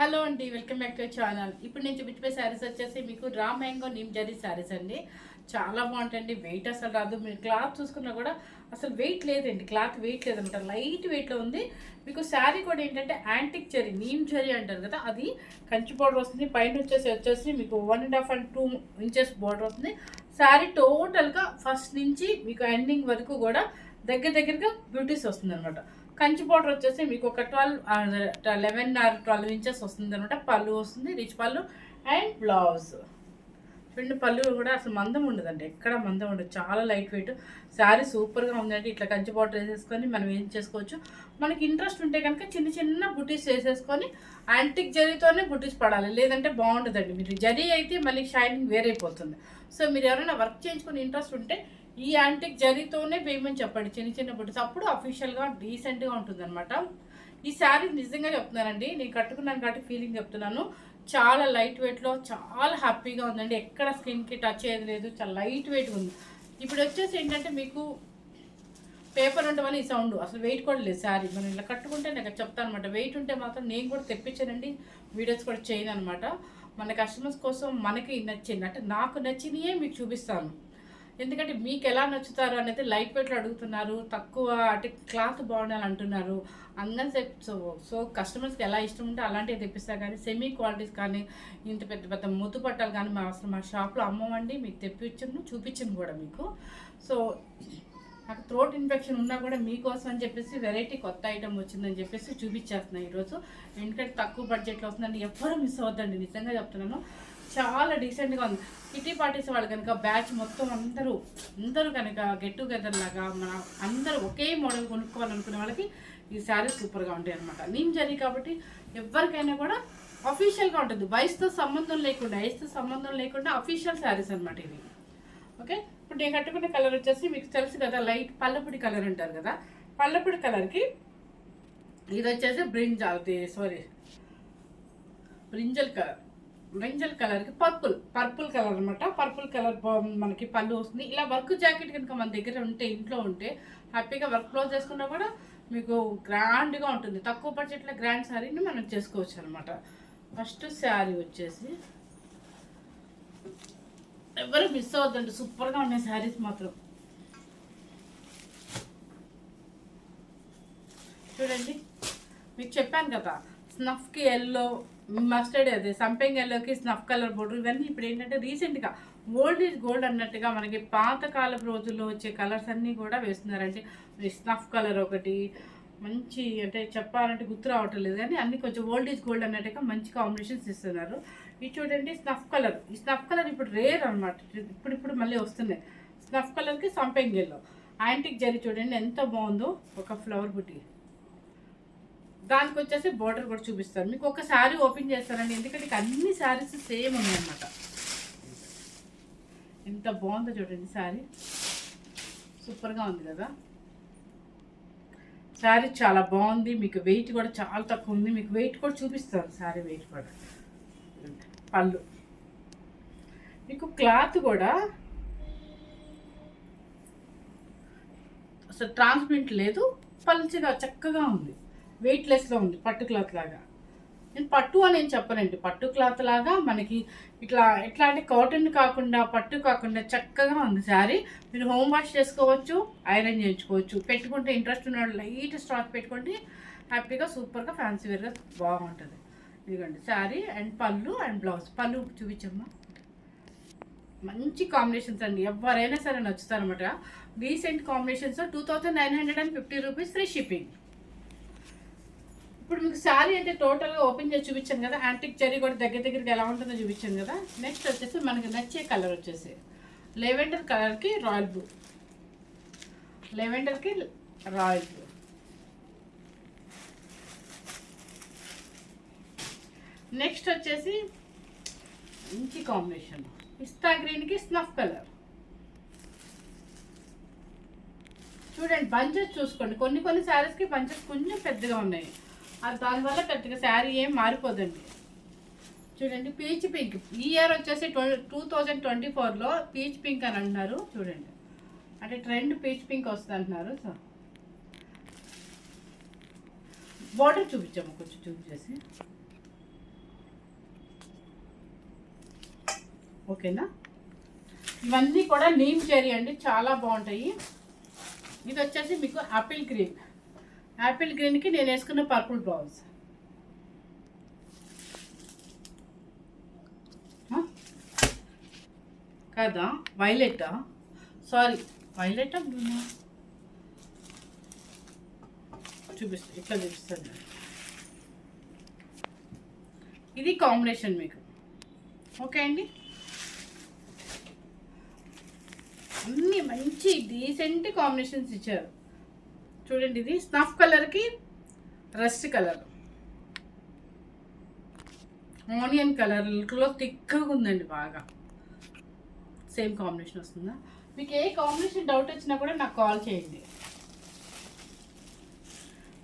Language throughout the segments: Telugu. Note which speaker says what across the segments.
Speaker 1: హలో అండి, వెల్కమ్ బ్యాక్ టు ఛానల్. ఇప్పుడు నేను చూపించే శారీస్ వచ్చేసి మీకు raw mango neem zari saris అండి. చాలా బాగుంటాయండి. వెయిట్ అసలు రాదు. మీరు క్లాత్ చూసుకున్నా కూడా అసలు వెయిట్ లేదండి. క్లాత్ వెయిట్ లేదనమాట, లైట్ వెయిట్లో ఉంది. మీకు శారీ కూడా ఏంటంటే యాంటిక్ జరీ, నీమ్ జరీ అంటారు కదా, అది కంచి బార్డర్ వస్తుంది. పైన వచ్చేసి మీకు 1.5 and 2 inches బార్డర్ వస్తుంది. శారీ టోటల్గా ఫస్ట్ నుంచి మీకు ఎండింగ్ వరకు కూడా దగ్గరగా బ్యూటీస్ వస్తుంది అనమాట. కంచి బార్డర్ వచ్చేసి మీకు ఒక 11 or 12 inches వస్తుంది అనమాట. పళ్ళు వస్తుంది, రిచ్ పళ్ళు అండ్ బ్లౌజ్. చూడండి, పళ్ళు కూడా అసలు మందం ఉండదండి, ఎక్కడ మందం ఉండదు. చాలా లైట్ వెయిట్ శారీ సూపర్గా ఉందండి. ఇట్లా కంచి బార్డర్ వేసేసుకొని మనం ఏం చేసుకోవచ్చు, మనకి ఇంట్రెస్ట్ ఉంటే కనుక చిన్న చిన్న బుటీస్ వేసేసుకొని యాంటిక్ జరీతోనే బుటీస్ పడాలి, లేదంటే బాగుంటుందండి. మీరు జరీ అయితే మళ్ళీ షైనింగ్ వేరైపోతుంది. సో మీరు ఎవరైనా వర్క్ చేయించుకుని ఇంట్రెస్ట్ ఉంటే ఈ యాంటిక్ జరీతోనే వేయమని చెప్పండి, చిన్న చిన్న బుటీస్. అప్పుడు అఫీషియల్గా డీసెంట్గా ఉంటుంది అనమాట. ఈ శారీ నిజంగా చెప్తున్నానండి, నేను కట్టుకున్నాను కాబట్టి ఫీలింగ్ చెప్తున్నాను. చాలా లైట్ వెయిట్లో చాలా హ్యాపీగా ఉందండి. ఎక్కడ స్కిన్కి టచ్ అయ్యేది లేదు, చాలా లైట్ వెయిట్గా ఉంది. ఇప్పుడు వచ్చేసి ఏంటంటే మీకు పేపర్ ఉండడం వల్ల ఈ సౌండ్, అసలు వెయిట్ కూడా లేదు శారీ. మనం ఇలా కట్టుకుంటే నాకు చెప్తాను అనమాట. వెయిట్ ఉంటే మాత్రం నేను కూడా తెప్పించానండి, వీడియోస్ కూడా చేయను అనమాట. మన కస్టమర్స్ కోసం మనకి నచ్చింది అంటే నాకు నచ్చినయే మీకు చూపిస్తాను. ఎందుకంటే మీకు ఎలా నచ్చుతారు అనేది లైట్ వెయిట్లో అడుగుతున్నారు, తక్కువ అంటే క్లాత్ బాగుండాలి అంటున్నారు. అందరి సో కస్టమర్స్కి ఎలా ఇష్టం ఉంటే అలాంటివి తెప్పిస్తారు. కానీ సెమీ క్వాలిటీస్ కానీ ఇంత పెద్ద పెద్ద ముద్దు పట్టాలు కానీ మా షాప్లో అమ్మవండి. మీకు తెప్పించను, చూపించను కూడా మీకు. సో నాకు థ్రోట్ ఇన్ఫెక్షన్ ఉన్నా కూడా మీకోసం అని చెప్పేసి వెరైటీ కొత్త ఐటమ్ వచ్చిందని చెప్పేసి చూపించేస్తున్నాను ఈరోజు. ఎందుకంటే తక్కువ బడ్జెట్లో వస్తుందండి, ఎవ్వరూ మిస్ అవ్వద్దండి, నిజంగా చెప్తున్నాను. చాలా డీసెంట్గా ఉంది. కిటీ పార్టీస్ వాళ్ళు కనుక బ్యాచ్ మొత్తం అందరూ కనుక గెట్ టుగెదర్ లాగా మన అందరూ ఒకే మోడల్ కొనుక్కోవాలనుకునే వాళ్ళకి ఈ శారీస్ సూపర్గా ఉంటాయి అనమాట. నీమ్ జరీ కాబట్టి ఎవరికైనా కూడా అఫీషియల్గా ఉంటుంది, వయసుతో సంబంధం లేకుండా అఫీషియల్ శారీస్ అనమాట ఇవి. ఓకే, ఇప్పుడు నేను కట్టుకున్న కలర్ వచ్చేసి మీకు తెలుసు కదా, లైట్ పల్లపుడి కలర్ అంటారు కదా. పల్లపుడి కలర్కి ఇది వచ్చేసి బ్రింజల్ కలర్కి పర్పుల్ కలర్ అనమాట. పర్పుల్ కలర్ మనకి పళ్ళు వస్తుంది. ఇలా వర్క్ జాకెట్ కనుక మన దగ్గర ఉంటే, ఇంట్లో ఉంటే హ్యాపీగా వర్క్ క్లోజ్ చేసుకున్నా కూడా మీకు గ్రాండ్గా ఉంటుంది. తక్కువ బడ్జెట్లో గ్రాండ్ శారీని మనం చేసుకోవచ్చు అనమాట. ఫస్ట్ శారీ వచ్చేసి ఎవరు మిస్ అవ్వద్దండి, సూపర్గా ఉన్నాయి శారీస్ మాత్రం. చూడండి, మీకు చెప్పాను కదా, స్నఫ్కి ఎల్లో, మస్టర్డ్, అదే సంపెంగ్ ఎల్లోకి స్నఫ్ కలర్ బోర్డర్. ఇవన్నీ ఇప్పుడు ఏంటంటే రీసెంట్గా ఓల్డ్ ఈజ్ గోల్డ్ అన్నట్టుగా మనకి పాతకాలపు రోజుల్లో వచ్చే కలర్స్ అన్నీ కూడా వేస్తున్నారంటే స్నఫ్ కలర్ ఒకటి మంచి, అంటే చెప్పాలంటే గుర్తు రావటం లేదు కానీ అన్ని కొంచెం ఓల్డ్ ఈజ్ గోల్డ్ అన్నట్టుగా మంచి కాంబినేషన్స్ ఇస్తున్నారు. ఇది చూడండి స్నఫ్ కలర్. ఈ స్నఫ్ కలర్ ఇప్పుడు రేర్ అనమాట, ఇప్పుడు మళ్ళీ వస్తున్నాయి. స్నఫ్ కలర్కి సంపెంగ్ ఎల్లో, యాంటిక్ జరీ చూడండి ఎంత బాగుందో, ఒక ఫ్లవర్ బుటీ. దానికి వచ్చేసి బోర్డర్ కూడా చూపిస్తారు. మీకు ఒక శారీ ఓపెన్ చేస్తారండి, ఎందుకంటే అన్ని శారీస్ సేమ్ ఉన్నాయన్నమాట. ఎంత బాగుందో చూడండి శారీ, సూపర్గా ఉంది కదా శారీ. చాలా బాగుంది. మీకు వెయిట్ కూడా చాలా తక్కువ ఉంది. మీకు వెయిట్ కూడా చూపిస్తారు, శారీ వెయిట్ కూడా. పళ్ళు మీకు క్లాత్ కూడా అసలు ట్రాన్స్పరెంట్ లేదు, పల్చగా చక్కగా ఉంది, వెయిట్లెస్గా ఉంది, పట్టు క్లాత్ లాగా. నేను పట్టు అని ఏం చెప్పనండి, పట్టు క్లాత్ లాగా మనకి ఎట్లా అంటే కాటన్ కాకుండా, పట్టు కాకుండా చక్కగా ఉంది శారీ. మీరు హోమ్ వాష్ చేసుకోవచ్చు, ఐరన్ చేయించుకోవచ్చు. పెట్టుకుంటే ఇంట్రెస్ట్ ఉన్న లైట్ స్టాక్ పెట్టుకుంటే హ్యాపీగా సూపర్గా ఫ్యాన్సీ వేర్గా బాగుంటుంది. ఇదిగోండి శారీ అండ్ పళ్ళు అండ్ బ్లౌజ్. పళ్ళు చూపించమ్మా, మంచి కాంబినేషన్స్ అండి, ఎవరైనా సరే నచ్చుతారనమాట. Recent combinations. 2950 rupees, free shipping. ఇప్పుడు మీకు శారీ అయితే టోటల్గా ఓపెన్ చేసి చూపించాను కదా, యాంటిక్ జరీ కూడా దగ్గరికి ఎలా ఉంటుందో చూపించాను కదా. నెక్స్ట్ వచ్చేసి మనకి నచ్చే కలర్ వచ్చేసి లెవెండర్ కలర్కి రాయల్ బ్లూ. నెక్స్ట్ వచ్చేసి మంచి కాంబినేషన్ పిస్తా గ్రీన్కి స్నఫ్ కలర్. చూడండి బంచెస్ చూసుకోండి, కొన్ని శారీస్కి బంచెస్ కొంచెం పెద్దగా ఉన్నాయి, అది దానివల్ల పెద్దగా శారీ ఏం మారిపోదండి. చూడండి పీచ్ పింక్. ఈ ఇయర్ వచ్చేసి 2024లో పీచ్ పింక్ అని అంటున్నారు. చూడండి, అంటే ట్రెండ్ పీచ్ పింక్ వస్తుంది అంటున్నారు. సో బార్డర్ చూపించాము, కొంచెం చూపించేసి ఓకేనా. ఇవన్నీ కూడా నీమ్ జరీ అండి, చాలా బాగుంటాయి. ఇది వచ్చేసి మీకు యాపిల్ గ్రీన్. యాపిల్ గ్రీన్కి నేను వేసుకున్న పర్పుల్ బ్లౌజ్. కదా వైలెటా, సారీ వైలెటా బ్లూనా, చూపిస్తాను, ఇట్లా చూపిస్తాను. ఇది కాంబినేషన్ మీకు. ఓకే అండి, అన్నీ మంచి డీసెంట్ కాంబినేషన్స్ ఇచ్చారు. చూడండి, ఇది స్నఫ్ కలర్కి రస్ట్ కలర్, ఆనియన్ కలర్లో థిక్గా ఉందండి, బాగా సేమ్ కాంబినేషన్ వస్తుందా. మీకు ఏ కాంబినేషన్ డౌట్ వచ్చినా కూడా నాకు కాల్ చేయండి.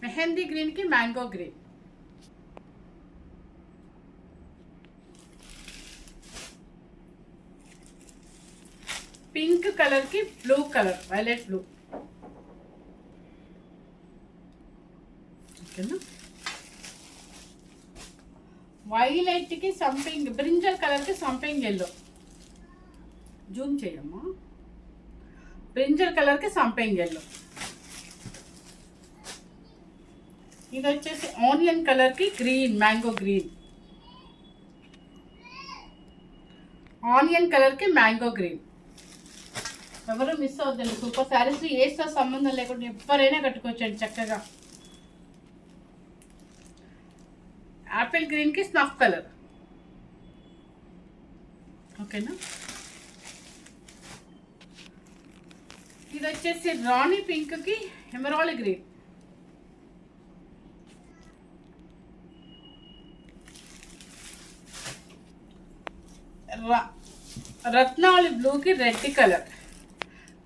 Speaker 1: మెహందీ గ్రీన్కి మ్యాంగో గ్రీన్, పింక్ కలర్కి బ్లూ కలర్, వైలెట్ బ్లూ. ఓకేనా, వైలెట్కి సంపింగ్, బ్రింజల్ కలర్కి సంపింగ్ ఎల్లో, జూమ్ చేయమ్మా, బ్రింజల్ కలర్కి సంపింగ్ ఎల్లో. ఇది వచ్చేసి ఆనియన్ కలర్కి గ్రీన్, మ్యాంగో గ్రీన్, ఆనియన్ కలర్కి మ్యాంగో గ్రీన్. ఎవరు మిస్ అవుతుంది. సూపర్ శారీస్ ఏస్తో సంబంధం లేకుండా ఎవరైనా కట్టుకోవచ్చండి చక్కగా. యాపిల్ గ్రీన్కి స్నఫ్ కలర్. ఓకేనా, ఇది వచ్చేసి రాణి పింక్కి ఎమరాల్డ్ గ్రీన్, రత్నావళి బ్లూకి రెడ్ కలర్,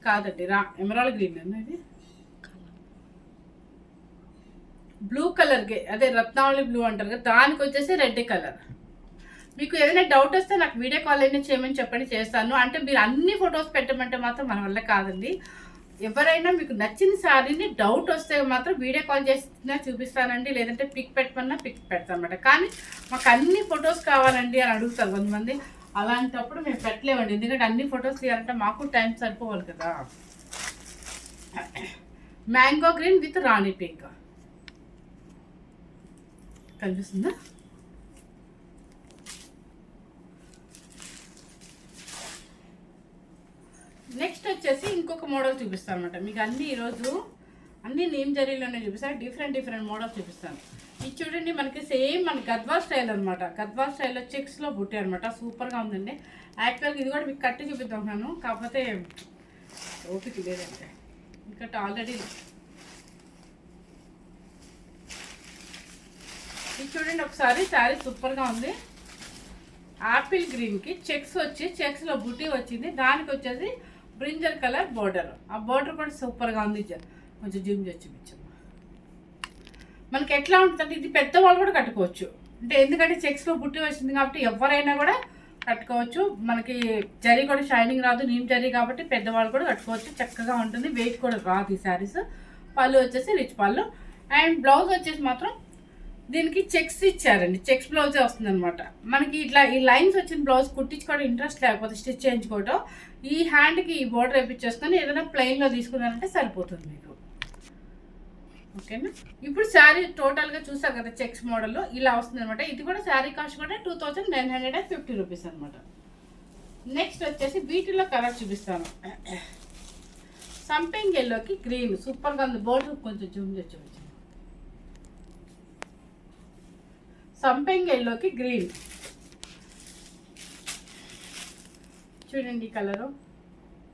Speaker 1: కాదండి ఎమరాల్డ్ గ్రీన్ అన్నది, బ్లూ కలర్కి అదే రత్నావళి బ్లూ అంటారు కదా, దానికి వచ్చేసి రెడ్ కలర్. మీకు ఏదైనా డౌట్ వస్తే నాకు వీడియో కాల్ అయినా చేయమని చెప్పండి, చేస్తాను. అంటే మీరు అన్ని ఫొటోస్ పెట్టమంటే మాత్రం మన వల్ల కాదండి. ఎవరైనా మీకు నచ్చిన శారీని డౌట్ వస్తే మాత్రం వీడియో కాల్ చేసినా చూపిస్తానండి, లేదంటే పిక్ పెట్టమన్నా పిక్ పెడతాను అనమాట. కానీ మాకు అన్ని ఫొటోస్ కావాలండి అని అడుగుతారు కొంతమంది. అలాంటప్పుడు మేము పెట్టలేమండి, ఎందుకంటే అన్ని ఫొటోస్ తీయాలంటే మాకు టైం సరిపోవాలి కదా. Mango green with Rani pink కనిపిస్తుందా. నెక్స్ట్ వచ్చేసి ఇంకొక మోడల్ చూపిస్తాను అనమాట మీకు. అన్నీ ఈరోజు అన్ని నీమ్ జరీలోనే చూపిస్తాను, డిఫరెంట్ మోడల్స్ చూపిస్తాను. ఇది చూడండి, మనకి సేమ్ మన గద్వాల్ స్టైల్ అనమాట. గద్వాల్ స్టైల్లో చెక్స్లో బుట్టి అనమాట, సూపర్గా ఉందండి. యాక్చువల్గా ఇది కూడా మీకు కట్టి చూపిద్దాం, కాకపోతే ఓపిక లేదంటే ఇంకా ఆల్రెడీ. ఇది చూడండి ఒకసారి, శారీ సూపర్గా ఉంది. యాపిల్ గ్రీన్కి చెక్స్ వచ్చి చెక్స్లో బుట్టి వచ్చింది, దానికి వచ్చేసి బ్రింజల్ కలర్ బోర్డర్. ఆ బోర్డర్ కూడా సూపర్గా ఉంది. కొంచెం జూమ్ చేసి చూపించమ్మా. మనకి ఎట్లా ఉంటుందంటే ఇది పెద్దవాళ్ళు కూడా కట్టుకోవచ్చు, అంటే ఎందుకంటే చెక్స్లో బుట్టి వచ్చింది కాబట్టి ఎవరైనా కూడా కట్టుకోవచ్చు. మనకి జరీ కూడా షైనింగ్ రాదు, నీమ్ జరీ కాబట్టి పెద్దవాళ్ళు కూడా కట్టుకోవచ్చు, చక్కగా ఉంటుంది. వెయిట్ కూడా రాదు ఈ శారీస్. పళ్ళు వచ్చేసి రిచ్ పళ్ళు, అండ్ బ్లౌజ్ వచ్చేసి మాత్రం దీనికి చెక్స్ ఇచ్చారండి, చెక్స్ బ్లౌజే వస్తుంది అనమాట. మనకి ఇట్లా ఈ లైన్స్ వచ్చిన బ్లౌజ్ కుట్టించుకోవడం ఇంట్రెస్ట్ లేకపోతే స్టిచ్ చేయించుకోవడం, ఈ హ్యాండ్కి ఈ బోర్డర్ వేయించేసుకొని ఏదైనా ప్లెయిన్లో తీసుకున్నారంటే సరిపోతుంది మీకు. ఓకేనా, ఇప్పుడు శారీ టోటల్గా చూసాం కదా, చెక్స్ మోడల్లో ఇలా వస్తుంది అనమాట. ఇది కూడా శారీ కాస్ట్ కూడా 2950 రూపీస్ అనమాట. నెక్స్ట్ వచ్చేసి వీటిలో కలర్ చూపిస్తాను. సంపింగ్ ఎల్లోకి గ్రీన్ సూపర్గా ఉంది. బోర్డర్ కొంచెం జూమ్ చేసి చూపించాను. సంపింగ్ ఎల్లోకి గ్రీన్ చూడండి, కలరు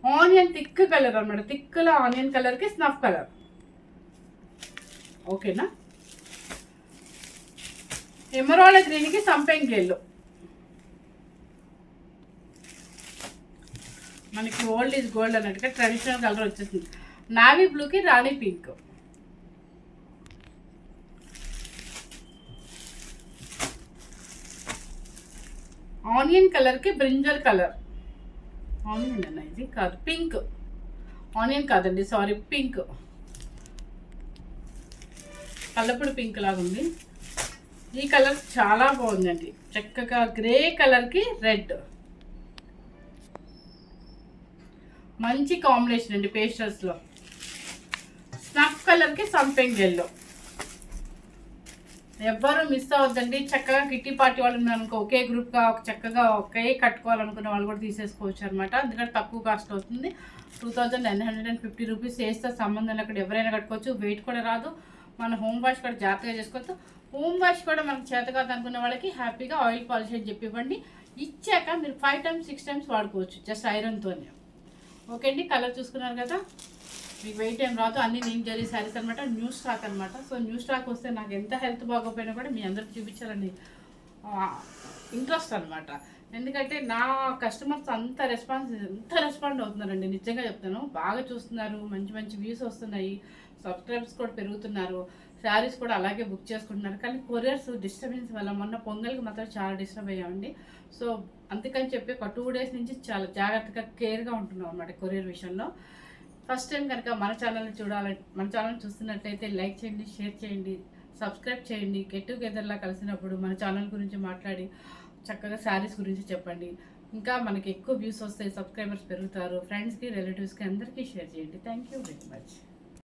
Speaker 1: ఆనియన్ థిక్ కలర్ అనమాట. థిక్లో ఆనియన్ కలర్కి స్నఫ్ కలర్. ఓకేనా, ఎమరాల్డ్ గ్రీన్కి సంపింగ్ ఎల్లో. మనకి ఓల్డ్ ఈజ్ గోల్డ్ అన్నట్టుగా ట్రెడిషనల్ కలర్ వచ్చేసింది. నావీ బ్లూకి రాణి పింక్. ఆనియన్ కలర్కి బ్రింజల్ కలర్. ఆనియన్ అన్న ఇది కాదు, పింక్. ఆనియన్ కాదండి, సారీ, పింక్. కల్లపుడు పింక్ లాగా ఉంది. ఈ కలర్ చాలా బాగుందండి, చక్కగా గ్రే కలర్కి రెడ్. మంచి కాంబినేషన్ అండి పేస్టల్స్లో. స్నఫ్ కలర్కి సంపెంగ్ ఎల్లో. ఎవ్వరు మిస్ అవ్వద్దండి. చక్కగా కిట్టి పార్టీ వాళ్ళు ఉన్నారనుకో, ఒకే గ్రూప్గా చక్కగా ఒకే కట్టుకోవాలనుకున్న వాళ్ళు కూడా తీసేసుకోవచ్చు అనమాట. ఎందుకంటే తక్కువ కాస్ట్ అవుతుంది. 2950 రూపీస్. వేస్తే సంబంధం అక్కడ ఎవరైనా కట్టుకోవచ్చు. వెయిట్ కూడా రాదు. మన హోమ్ వాష్ కూడా జాగ్రత్తగా చేసుకోవచ్చు. హోమ్ వాష్ కూడా మనకు చేత కాదు అనుకున్న వాళ్ళకి హ్యాపీగా ఆయిల్ పాలిష్ అని చెప్పి ఇవ్వండి. ఇచ్చాక మీరు 5 times 6 times వాడుకోవచ్చు జస్ట్ ఐరన్తోనే. ఓకే అండి, కలర్ చూసుకున్నారు కదా, మీకు వెయిట్ ఏం రాదు. అన్ని నేమ్ జరీ శారీస్ అనమాట, న్యూ స్టాక్ అనమాట. సో న్యూ స్టాక్ వస్తే నాకు ఎంత హెల్త్ బాగోపోయినా కూడా మీ అందరికి చూపించాలని ఇంట్రెస్ట్ అనమాట. ఎందుకంటే నా కస్టమర్స్ ఎంత రెస్పాండ్ అవుతున్నారండి, నిజంగా చెప్తాను. బాగా చూస్తున్నారు, మంచి మంచి వ్యూస్ వస్తున్నాయి, సబ్స్క్రైబర్స్ కూడా పెరుగుతున్నారు, శారీస్ కూడా అలాగే బుక్ చేసుకుంటున్నారు. కానీ కొరియర్స్ డిస్టర్బెన్స్ వల్ల మొన్న పొంగల్కి మాత్రం చాలా డిస్టర్బ్ అయ్యామండి. సో అందుకని చెప్పి ఒక 2 days నుంచి చాలా జాగ్రత్తగా కేర్గా ఉంటున్నాం అనమాట కొరియర్ విషయంలో. ఫస్ట్ టైం కనుక మన ఛానల్ చూస్తున్నట్లయితే లైక్ చేయండి, షేర్ చేయండి, సబ్స్క్రైబ్ చేయండి. గెట్ టుగెదర్లా కలిసినప్పుడు మన ఛానల్ గురించి మాట్లాడి చక్కగా శారీస్ గురించి చెప్పండి. ఇంకా మనకి ఎక్కువ వ్యూస్ వస్తాయి, సబ్స్క్రైబర్స్ పెరుగుతారు. ఫ్రెండ్స్కి, రిలేటివ్స్కి అందరికీ షేర్ చేయండి. Thank you very much.